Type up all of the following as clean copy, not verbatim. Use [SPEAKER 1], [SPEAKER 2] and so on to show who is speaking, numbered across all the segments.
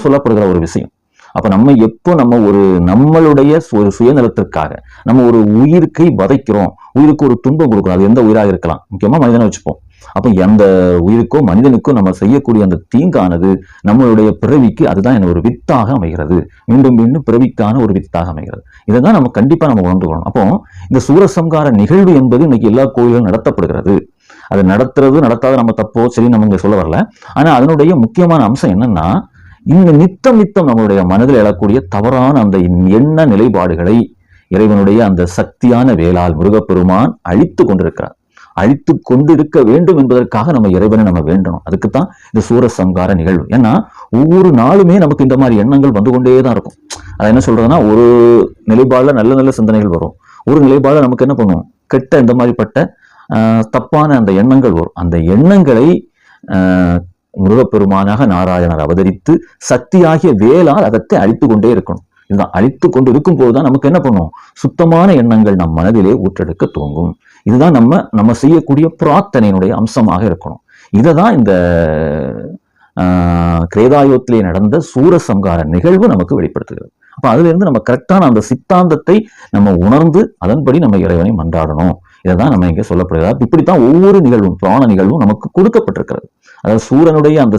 [SPEAKER 1] சொல்லப்படுகிற ஒரு விஷயம். அப்ப நம்ம எப்போ நம்ம நம்மளுடைய ஒரு சுயநலத்திற்காக நம்ம ஒரு உயிர்க்கை வதைக்கிறோம், உயிருக்கு ஒரு துன்பம் கொடுக்கிறோம், அது எந்த உயிராக இருக்கலாம், முக்கியமா மனிதனை வச்சுப்போம். அப்ப எந்த உயிருக்கோ மனிதனுக்கோ நம்ம செய்யக்கூடிய அந்த தீங்கானது நம்மளுடைய பிறவிக்கு அதுதான் ஒரு வித்தாக அமைகிறது, மீண்டும் மீண்டும் பிறவிக்கான ஒரு வித்தாக அமைகிறது. இதைதான் நம்ம கண்டிப்பா நம்ம உணர்ந்துக்கணும். அப்போ இந்த சூரசம்கார நிகழ்வு என்பது இன்னைக்கு எல்லா கோயிலும் நடத்தப்படுகிறது. அது நடத்தாத நம்ம தப்போ சரி நம்ம இங்க சொல்ல வரல. ஆனா அதனுடைய முக்கியமான அம்சம் என்னன்னா, இந்த நித்தம் நம்மளுடைய மனதில் எழக்கூடிய தவறான அந்த எண்ண நிலைப்பாடுகளை இறைவனுடைய அந்த சக்தியான வேளால் முருகப்பெருமான் அழித்து கொண்டிருக்கிறார். அழித்து கொண்டிருக்க வேண்டும் என்பதற்காக நம்ம இறைவனை நம்ம வேண்டணும். அதுக்குத்தான் இந்த சூரசம்கார நிகழ்வு. ஏன்னா ஒவ்வொரு நாளுமே நமக்கு இந்த மாதிரி எண்ணங்கள் வந்து கொண்டேதான் இருக்கும். அதை என்ன சொல்றதுன்னா, ஒரு நிலைப்பாடுல நல்ல நல்ல சிந்தனைகள் வரும், ஒரு நிலைப்பாடுல நமக்கு என்ன பண்ணுவோம், கெட்ட இந்த மாதிரிப்பட்ட தப்பான அந்த எண்ணங்கள் வரும். அந்த எண்ணங்களை முருகப்பெருமானாக நாராயணர் அவதரித்து சக்தியாகிய வேளால் அதத்தை அழித்து கொண்டே இருக்கணும். இதுதான் அழித்து கொண்டு இருக்கும் போதுதான் நமக்கு என்ன பண்ணும், சுத்தமான எண்ணங்கள் நம் மனதிலே ஊற்றெடுக்க துவங்கும். இதுதான் நம்ம செய்யக்கூடிய பிரார்த்தனையினுடைய அம்சமாக இருக்கணும். இததான் இந்த கிரேதாயுகத்திலே நடந்த சூரசம்கார நிகழ்வு நமக்கு வெளிப்படுத்துகிறது. அப்ப அதுல இருந்து நம்ம கரெக்டான அந்த சித்தாந்தத்தை நம்ம உணர்ந்து அதன்படி நம்ம இறைவனை மன்றாடணும். இதைதான் நம்ம இங்க சொல்லப்படுகிறார். இப்படித்தான் ஒவ்வொரு நிகழ்வும் புராண நிகழ்வும் நமக்கு கொடுக்கப்பட்டிருக்கிறது. அதாவது சூரனுடைய அந்த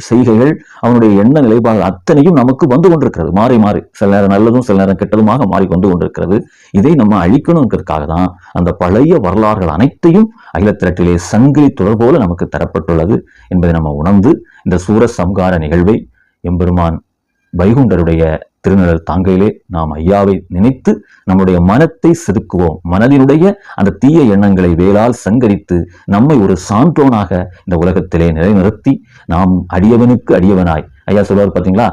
[SPEAKER 1] செய்கைகள், அவனுடைய எண்ண நிலைப்பாடுகள் அத்தனையும் நமக்கு வந்து கொண்டிருக்கிறது. மாறி சில நேரம் நல்லதும் சில நேரம் கெட்டதுமாக மாறி வந்து கொண்டிருக்கிறது. இதை நம்ம அழிக்கணுங்கிறதுக்காக தான் அந்த பழைய வரலாறுகள் அனைத்தையும் அகிலத்திரட்டிலே சங்கிலி தொடர் போல நமக்கு தரப்பட்டுள்ளது என்பதை நம்ம உணர்ந்து இந்த சூரசம்கார நிகழ்வை எம்பெருமான் வைகுண்டருடைய திருநிழல் தாங்கையிலே நாம் ஐயாவை நினைத்து நம்முடைய மனத்தை செதுக்குவோம். மனதினுடைய அந்த தீய எண்ணங்களை வேளால் சங்கரித்து நம்மை ஒரு சான்றோனாக இந்த உலகத்திலே நிலைநிறுத்தி நாம் அடியவனுக்கு அடியவனாய், ஐயா சொல்வார் பார்த்தீங்களா,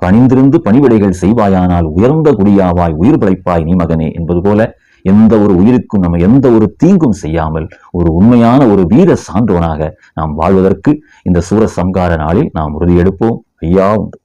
[SPEAKER 1] பணிந்திருந்து பணிவிடைகள் செய்வாயானால் உயர்ந்த குடியாவாய் உயிர் பிழைப்பாய் நீ மகனே என்பது போல எந்த ஒரு உயிருக்கும் நம்ம எந்த ஒரு தீங்கும் செய்யாமல் ஒரு உண்மையான ஒரு வீர சான்றோனாக நாம் வாழ்வதற்கு இந்த சூரசம்கார நாளில் நாம் உறுதியெடுப்போம். ஐயா உண்டு.